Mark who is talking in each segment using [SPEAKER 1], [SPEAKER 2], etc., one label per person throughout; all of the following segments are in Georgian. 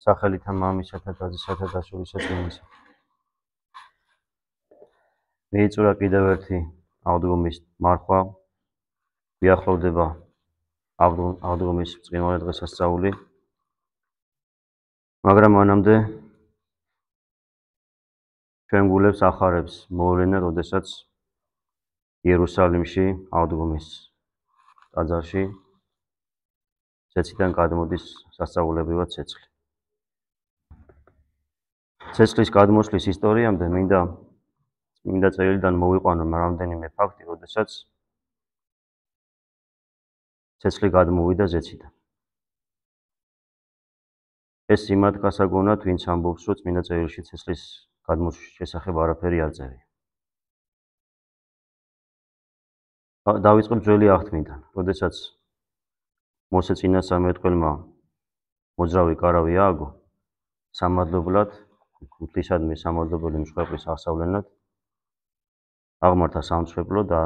[SPEAKER 1] სახელითა მამისათა და ძისათა და სულისა წმინდისა. მიიწურა კიდევ ერთი აღდგომის მარხვა, მიახლოვდება აღდგომის ბრწყინვალე დღესასწაული, მაგრამ მანამდე ჩვენ გულებს ახარებს მოვლენა, როდესაც იერუსალიმში აღდგომის ტაძარში ცეცხლიდან გადმოდის სასწაულებრივად ცეცხლი. ცეცხლის გადმოსვლის ისტორიამდე მინდა წერილიდან მოვიყვანო რამდენიმე ფაქტი, როდესაც ცეცხლი გადმოვიდა ზეციდან. ეს იმათ გასაგონად, ვინც ამბობს, რომ წმინდა წერილში ცეცხლის გადმოსვლის შესახებ არაფერი არ წერია. დავიწყებ ძველი აღთმიდან, როდესაც მოსე წინასწარმეტყველმა მოძრავი კარავი ააგო, სამადლებლად, ღვთისადმი სამადლობელი მსხვერპლის აღსავლენად აღმართა სამწხვეპლო და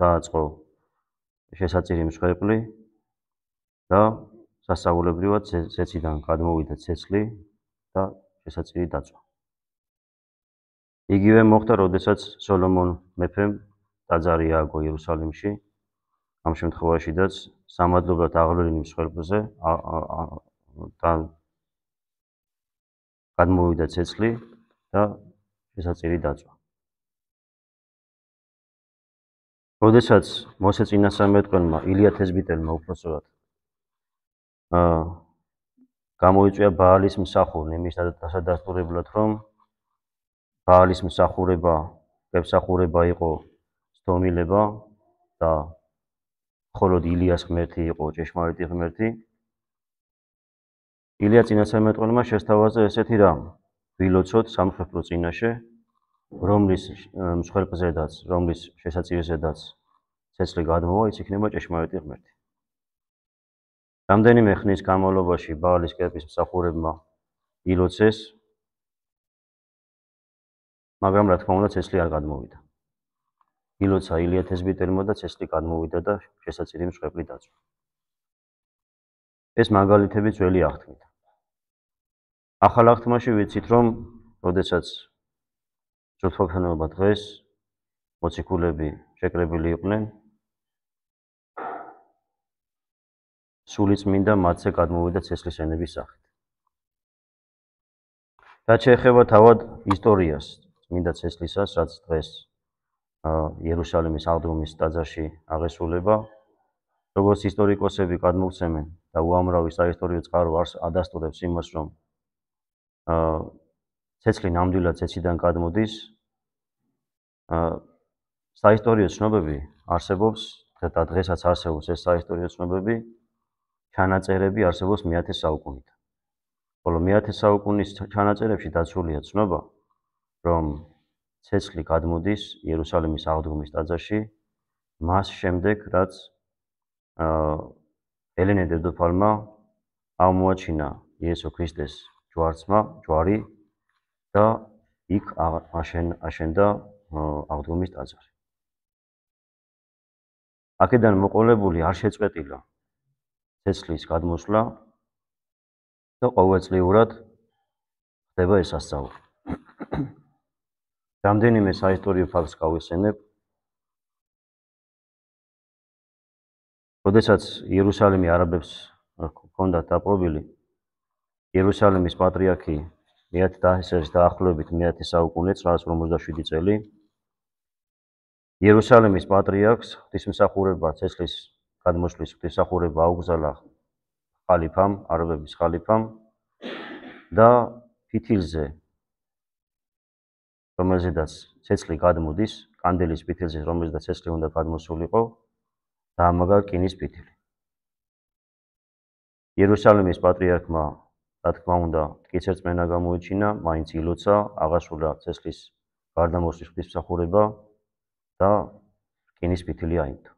[SPEAKER 1] დააწყო შესაწირი მსხვერპლი და სასწაულებრივად ზეციდან გადმოვიდა ცეცხლი და შესაწირი დაწვა. იგივე მოხდა, როდესაც სოლომონ მეფემ ტაძარი ააგო იერუსალიმში, ამ შემთხვევაშიდაც სამადლებლად აღვლენილ მსხვერპლზე და გადმოვიდა ცეცხლი და შესაწირი დაწვა. როდესაც მოსე წინასწარმეტყველმა ილია თესბიტელმა უფროსად გამოიწვია ბაალის მსახურნი იმის დასადასტურებლად, რომ ბაალის მსახურება იყო სდომილება და მხოლოდ ილიას ღმერთი იყო ჭეშმარიტი ღმერთი. ილია წინასწარმეტყველმა შესთავაზა ესეთი რამ: ვილოცოთ სამშობლო წინაშე, რომლის მსხვერპლზედაც, რომლის შესაწირზედაც ცეცხლი გადმოვა, ის იქნება ჭეშმარიტი ღმერთი. რამდენიმე ხნის განმავლობაში ბაალის კერპის მსახურებმა ილოცეს, მაგრამ რა თქმა უნდა ცეცხლი არ გადმოვიდა. ილოცა ილია თესბიტელმა და ცეცხლი გადმოვიდა და შესაწირი მსხვერპლი დაწვა. ეს მაგალითები ძველი აღთქმიდან. ახალ აღთქმაში ვიცით, რომ როდესაც ჯოთვალთანობა დღეს მოციქულები შეკრებილი იყვნენ, სულიწმინდა მათზე გადმოვიდა ცეცხლის ენების სახით. რაც შეეხება თავად ისტორიას წმინდა ცეცხლისას, რაც დღეს იერუსალიმის აღდგომის ტაძარში აღესრულება, როგორც ისტორიკოსები გადმოგცემენ და უამრავი საისტორიო წყარო ადასტურებს იმას, რომ ცეცხლი ნამდვილად ცეცხლიდან გადმოდის, საისტორიო ცნობები არსებობს და დღესაც არსებობს ეს საისტორიო ცნობები, ჩანაწერები არსებობს მე-10 საუკუნიდან. ხოლო მე-10 საუკუნის ჩანაწერებში დაცულია ცნობა, რომ ცეცხლი გადმოდის იერუსალიმის აღდგომის ტაძარში მას შემდეგ, რაც ელენე დედოფალმა აღმოაჩინა იესო ქრისტეს ჯვარი და იქ აშენდა აღდგომის ტაძარი. აქედან მოყოლებული არ შეწყვეტილა ცეცხლის გადმოსვლა და ყოველწლიურად ხდება ესასწაული. რამდენიმე საისტორიო ფაქტს გავიხსენებ. როდესაც იერუსალიმი არაბებს ჰქონდათ დაპყრობილი, იერუსალიმის პატრიარქი დაახლოებით მე-10 საუკუნე 957 წელი იერუსალიმის პატრიარქს ღვთისმსახურება ცეცხლის გადმოსვლის ღვთისმსახურება აუგზავნა ხალიფამ, არაბების ხალიფამ და ფითილზე, რომელზედაც ცეცხლი გადმოდის, კანდელის ფითილზე, რომელზედაც ცეცხლი უნდა გადმოსულიყო, დაამაგა რკინის ფითილი. იერუსალიმის პატრიარქმა, რა თქმა უნდა, მტკიცერწმენა გამოიჩინა, მაინც ილოცა, აღასრულა ცეცხლის გარდამოსვლის ღვთისმსახურება და რკინის ფითილი აინთო.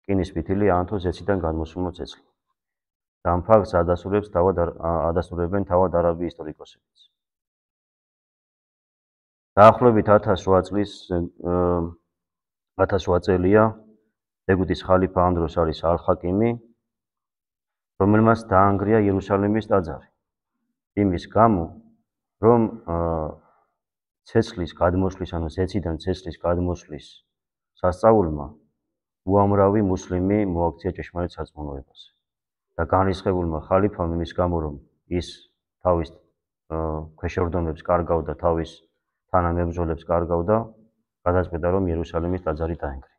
[SPEAKER 1] რკინის ფითილი აანთო ზეციდან გადმოსულმა ცეცხლმა. და ამ ფაქტს ადასტურებენ თავად არაბი ისტორიკოსებიც. დაახლოებით 1008 წელია ეგვიპტის ხალიფა ამ დროს არის ალ-ხაკიმი რომელმაც დაანგრია იერუსალიმის ტაძარი. იმის გამო, რომ ცეცხლის გადმოსვლის, ანუ ზეციდან ცეცხლის გადმოსვლის სასწაულმა უამრავი მუსლიმი მოაქცია ჭეშმარიტ სარწმუნოებაზე. და განრისხებულმა ხალიფამ იმის გამო, რომ ის თავის ქვეშევრდომებს კარგავდა, თავის თანამებრძოლებს კარგავდა, გადაწყვიტა, რომ იერუსალიმის ტაძარი დაენგრია.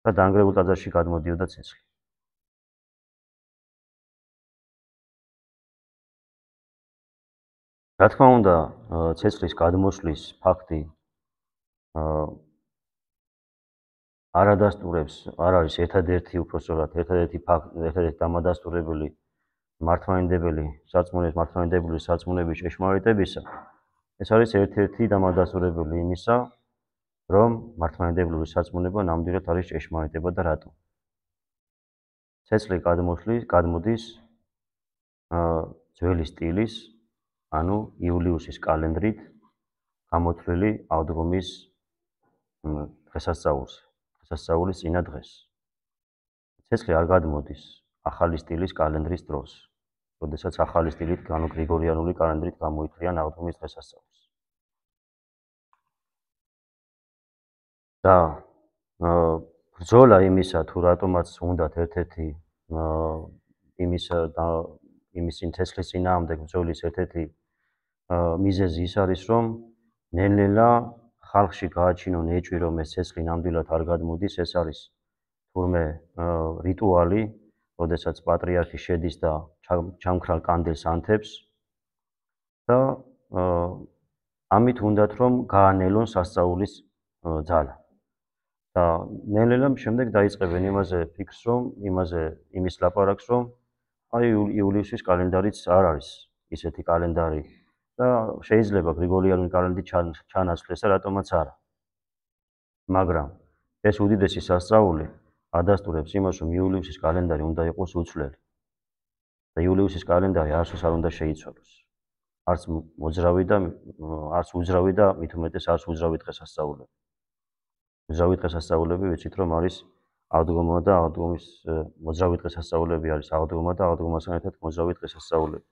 [SPEAKER 1] და დაანგრეულ ტაძარში გადმოდიოდა ცეცხლი. რა თქმა უნდა, ცეცხლის გადმოსვლის ფაქტი არ ადასტურებს, არ არის ერთადერთი უпроსწორად, ერთადერთი დამადასტურებელი მართლმადიდებელი სარწმუნოების ჭეშმარიტებისა. ეს არის ერთ-ერთი დამადასტურებელი იმისა, რომ მართლმადიდებლური სარწმუნება ნამდვილად არის ჭეშმარიტება და რატო. ცეცხლი გადმოდის ძველი სტილის, ანუ იულიუსის კალენდრით გამოთვლილი აღდგომის დღესასწაულის წინა დღეს. ცეცხლი არ გადმოდის ახალი სტილის კალენდრის დროს, როდესაც ახალი სტილით გრიგორიანული კალენდრით გამოითვლიან აღდგომის დღესასწაულს. და ბრძოლა იმისა, თუ რატომაც უნდათ ერთ-ერთი იმის ცეცხლის წინააღმდეგ ბრძოლის ერთ-ერთი მიზეზი ის არის, რომ ნელ-ნელა ხალხში გააჩინონ ეჭვი, რომ ეს ცეცხლი ნამდვილად არ გადმოდის, ეს არის თურმე რიტუალი, როდესაც პატრიარქი შედის და ჩამქრალ კანდილს ანთებს და ამით უნდათ, რომ გაანელონ სასწაულის ძალა. და ნელ-ნელა შემდეგ დაიწყებენ იმაზე ფიქრს, რომ იმის ლაპარაკს, რომ აი იულიუსის კალენდარიც არ არის ისეთი კალენდარი და შეიძლება გრიგორიანული კალენდრით ჩანაცვლეს, რატომაც არა. მაგრამ ეს უდიდესი სასწაული ადასტურებს იმას, რომ იულიუსის კალენდარი უნდა იყოს უცვლელი. და იულიუსის კალენდარი არასდროს არ უნდა შეიცვალოს. არც უძრავი და მით უმეტეს არც უძრავი დღესასწაულები. უძრავი დღესასწაულები ვიცით, რომ არის აღდგომა და აღდგომის მოძრავი დღესასწაულები არის აღდგომა და აღდგომასთან ერთად მოძრავი დღესასწაულები.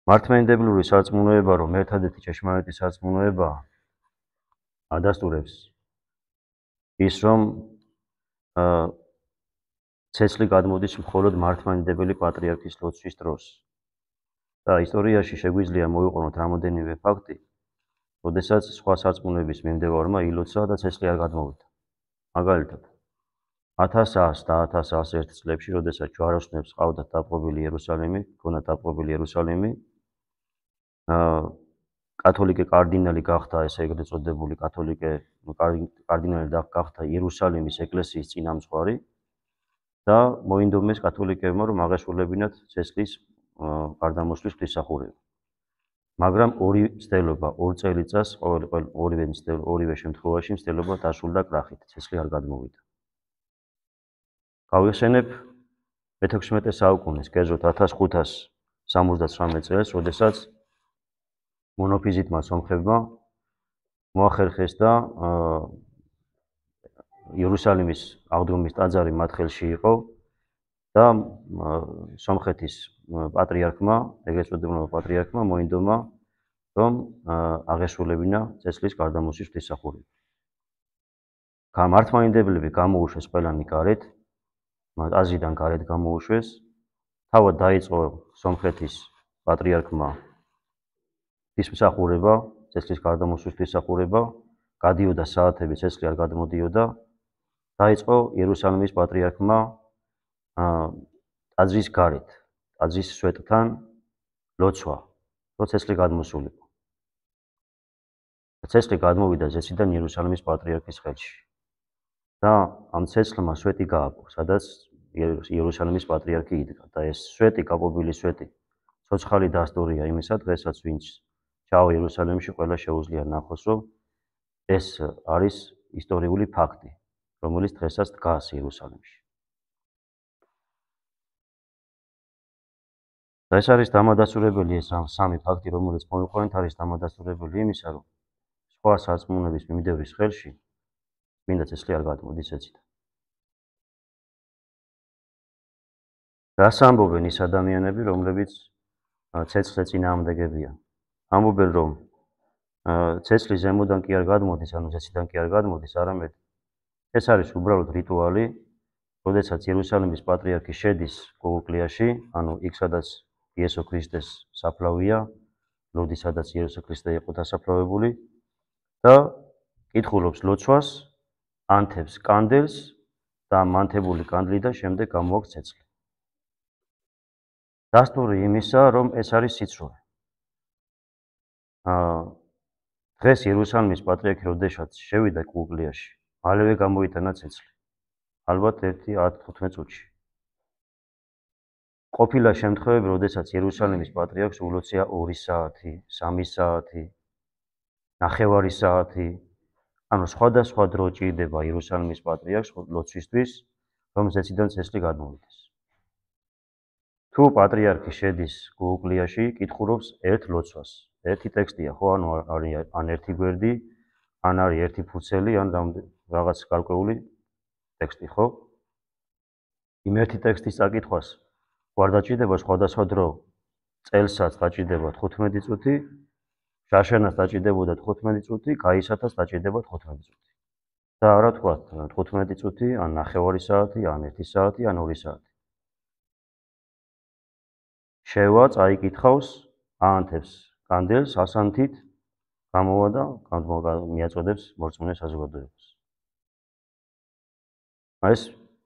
[SPEAKER 1] მართლმადიდებლური სარწმუნოება, რომ ერთადერთი ჭეშმარიტი სარწმუნოებაა, ადასტურებს ის, რომ ცეცხლი გადმოდის მხოლოდ მართლმადიდებელი პატრიარქის ლოცვის დროს. და ისტორიაში შეგვიძლია მოვიყვანოთ რამოდენიმე ფაქტი, როდესაც სხვა სარწმუნოების მიმდევარმა ილოცა და ცეცხლი არ გადმოვიდა. მაგალითად, 1100 და 1101 წლებში, როდესაც ჯვაროსნებს ჰყავდათ დაპყრობილი იერუსალიმი, კათოლიკე კარდინალი გახდა, ესე ეგრეთ წოდებული კათოლიკე კარდინალი გახდა იერუსალიმის ეკლესიის წინამძღვარი და მოინდომეს კათოლიკეებმა, რომ აღესრულებინათ ცეცხლის გარდამოსვლის ღვთისმსახურება. მაგრამ ორი მცდელობა, ორ წელიწადს ორივე შემთხვევაში მცდელობა დასრულდა კრახით, ცეცხლი არ გადმოვიდა. გავიხსენებ მე-16 საუკუნეს, კერძოდ 1569 წელს, როდესაც მონოფიზიტმა სომხებმა მოახერხეს და იერუსალიმის აღდგომის ტაძარი მათ ხელში იყო და სომხეთის პატრიარქმა, ეგრეთ წოდებულმა პატრიარქმა მოინდომა, რომ აღესრულებინა ცეცხლის გარდამოსვლის ღვთისმსახურება. მართლმადიდებლები გამოუშვეს ყველანი გარეთ, ტაძრიდან გარეთ გამოუშვეს, თავად დაიწყო სომხეთის პატრიარქმა ღვთისმსახურება, ცეცხლის გარდამოსვლის ღვთისმსახურება, გადიოდა საათები, ცეცხლი არ გადმოდიოდა, დაიწყო იერუსალიმის პატრიარქმა ტაძრის გარეთ, ტაძრის სვეტთან ლოცვა, რომ ცეცხლი გადმოსულიყო. ცეცხლი გადმოვიდა ზეციდან იერუსალიმის პატრიარქის ხელში. და ამ ცეცხლმა სვეტი გააკო, სადაც იერუსალიმის პატრიარქი იდგა და ეს სვეტი, გაყოფილი სვეტი, ცოცხალი დასტურია იმისა დღესაც, ვინც ჩავა იერუსალიმში, ყველა შეუძლია ნახოს, რომ ეს არის ისტორიული ფაქტი, რომელიც დღესაც დგას იერუსალიმში. და ეს არის დამადასტურებელი, ეს სამი ფაქტი, რომელიც მოვიყვანეთ, არის დამადასტურებელი იმისა, რომ სხვა სარწმუნოების მიმდევრის ხელში მინდა ცეცხლი არ გადმოდის ეცით. რას ამბობენ ის ადამიანები, რომლებიც ცეცხლზე წინააღმდეგებიან? ამბობენ, რომ ცეცხლი ზემოდან კი არ გადმოდის, ანუ ზეციდან კი არ გადმოდის, არამედ ეს არის უბრალოდ რიტუალი, როდესაც იერუსალიმის პატრიარქი შედის კუკლიაში, ანუ იქ სადაც იესო ქრისტეს საფლავია, ლოდი სადაც იესო ქრისტე იყო დასაფლავებული და კითხულობს ლოცვას, ანთებს კანდელს და მანთებული კანდლიდან შემდეგ გამოაქვს ცეცხლი. დასტური იმისა, რომ ეს არის სიცრუე. დღეს იერუსალიმის პატრიარქი როდესაც შევიდა კუკლიაში, მალევე გამოიტანა ცეცხლი. ალბათ 1-15 წუთში. ყოფილა შემთხვევები, როდესაც იერუსალიმის პატრიარქს ულოცია 2 საათი, 3 საათი, 9 საათი, ანუ სხვადასხვა დრო ჭირდება იერუსალიმის პატრიარქს ლოცვისთვის, რომ ზეციდან ცეცხლი გადმოვიდეს. თუ პატრიარქი შედის კუკლიაში, კითხულობს ერთ ლოცვას. ერთი ტექსტია, ხო, ანუ ან ერთი გვერდი, ან არის ერთი ფურცელი, ან რაღაც გარკვეული ტექსტი, ხო? იმ ერთი ტექსტის წაკითხვას ვარ დაჭირდება სხვადასხვა დრო. წელსაც დაჭირდება 15 წუთი, შაშენას დაჭირდებოდა 15 წუთი, გაისათას დაჭირდება 15 წუთი. და არა თქვა 15 წუთი, ან 9 საათი, ან 1 საათი, ან 2 საათი. შევა, წაიკითხავს, აანთებს კანდელს ასანთით, გამოვა და მიაწოდებს მორწმუნე საზოგადოებას. ეს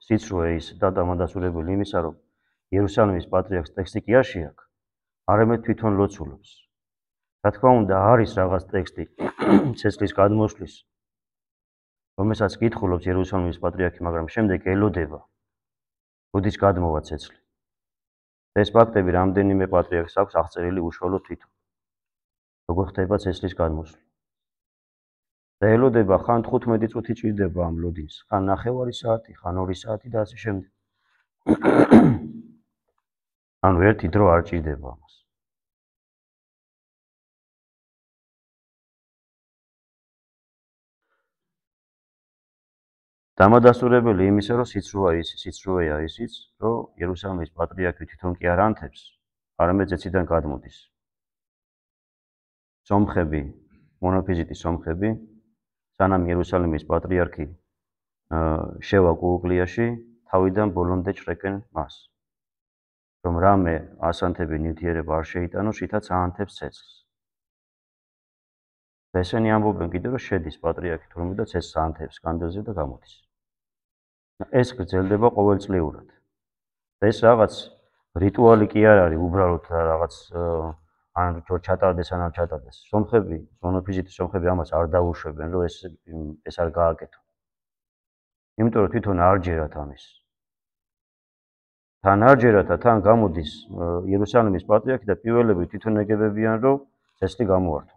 [SPEAKER 1] სიცრუე ის და დამადასტურებელი იმისა, რომ იერუსალიმის პატრიარქს ტექსტი კი არ შეაქვს, არამედ თვითონ ლოცულობს. რა თქმა უნდა, არის რაღაც ტექსტი ცეცხლის გადმოსვლის, რომელსაც კითხულობს იერუსალიმის პატრიარქი, მაგრამ შემდეგ ელოდება, როდის გადმოვა ცეცხლი. ეს ფაქტები რამდენიმე პატრიარქს აქვს აღწერილი უშუალოდ თვითონ. როგორ ხდება ცეცხლის გადმოსვლა. და ელოდება ხან 15 წუთი ჭირდება ამ ლოდინს, ხან 9 საათი, ხან 2 საათი და ასე შემდეგ. ანუ ერთი დრო არ ჭირდება ამას. დამადასტურებელი იმისა, რომ სიცრუეა ისიც, რომ იერუსალიმის პატრიარქი თვითონ კი არ ანთებს, არამედ ზეციდან გადმოდის. სომხები, მონოფიზიტის სომხები, სანამ იერუსალიმის პატრიარქი შევა კუკლიაში, თავიდან ბოლომდე ჭრეკენ მას. რომ რამე ასანთები ნივთიერება არ შეიტანოს, რითაც აანთებს ცეცხლს. და ესენი ამბობენ კიდევ, რომ შედის პატრიარქი თურმე და ცეცხლს აანთებს კანდელზე და გამოდის. ეს გრძელდება ყოველწლიურად. და ეს რაღაც რიტუალი კი არ არის, უბრალოდ რაღაც ან ჩატარდეს ან არ ჩატარდეს. სომხები, მონოფიზიტის სომხები ამას არ დაუშვებენ, რომ ეს არ გააკეთო. იმიტომ რომ თვითონ არ ჯერათ ამის. თან არ ჯერათ და თან გამოდის იერუსალიმის პატრიარქი და პირველები თვითონ ეგებებიან, რომ ცეცხლი გამოართვა.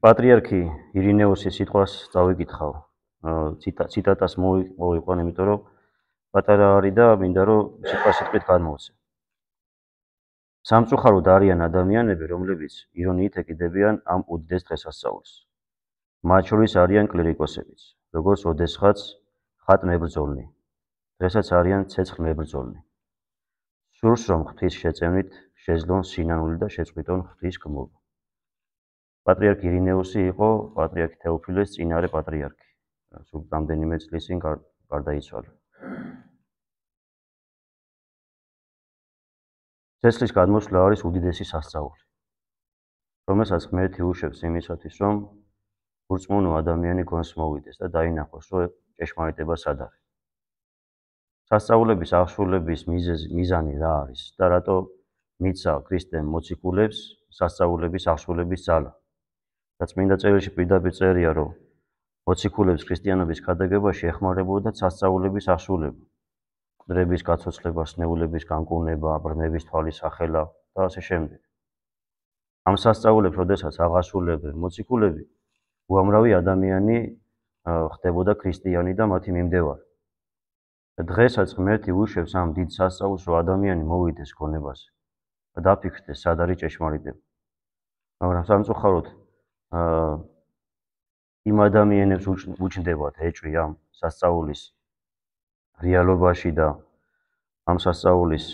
[SPEAKER 1] პატრიარქი ირინეოსის სიტყვას წავიკითხავ. ციტატას მოვიყვან, იმიტომ რომ პატარა არის და მინდა რომ სიტყვით გადმოვცე. სამწუხაროდ არიან ადამიანები, რომლებიც ირონიით ეკიდებიან ამ უდიდეს დღესასწაულს. მათ შორის არიან კლერიკოსებიც, როგორც ოდესღაც ხატ მებრძოლნი, დღესაც არიან ცეცხლ მებრძოლნი. სურს რომ ღვთის შეწევნით შეძლონ სინანული და შეწყვიტონ ღვთის გმობა. პატრიარქი ირინეოსი იყო პატრიარქი თეოფილეს წინარე პატრიარქი. სულ რამდენიმე წლის წინ გარდაიცვალა. ცეცხლის გადმოსვლა არის უდიდესი სასწაული, რომელსაც ღმერთი უშვებს იმისათვის, რომ ურწმუნო ადამიანი გონს მოვიდეს და დაინახოს, რომ ჭეშმარიტება სად არის. სასწაულების აღსრულების მიზანი რა არის და რატო მიცა ქრისტემ მოციქულებს სასწაულების აღსრულების ძალა. და წმინდა წერილში პირდაპირ წერია, რომ მოციქულებს ქრისტიანობის ქადაგებაში ეხმარებოდათ სასწაულების აღსრულება. მკვდრების გაცოცხლება, სნეულების განკურნება, ბრმების თვალის ახელა და ასე შემდეგ. ამ სასწაულებს, როდესაც აღასრულებენ მოციქულები, უამრავი ადამიანი ხდებოდა ქრისტიანი და მათი მიმდევარი. დღესაც ღმერთი უშვებს ამ დიდ სასწაულს, რომ ადამიანი მოვიდეს გონებაზე და დაფიქრდეს, სად არის ჭეშმარიტება. მაგრამ სამწუხაროდ იმ ადამიანებს უჩნდებათ ეჭვი ამ სასწაულის რეალობაში და ამ სასწაულის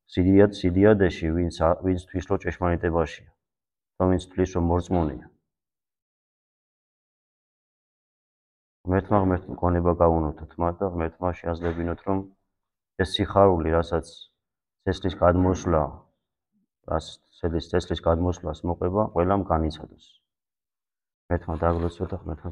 [SPEAKER 1] სიდიადეში, ვინც თვლის, რომ ჭეშმარიტებაშია, და ვინც თვლის, რომ მორწმუნეა. ღმერთმა მგონება გაუნოთოთ მათ და ღმერთმა შეაძლებინოთ, რომ ეს სიხარული, რასაც წესლის გადმოსვლას მოყვება, ყველამ განიცადოს. ღმერთმა დაგლოცოთ და ღმერთმა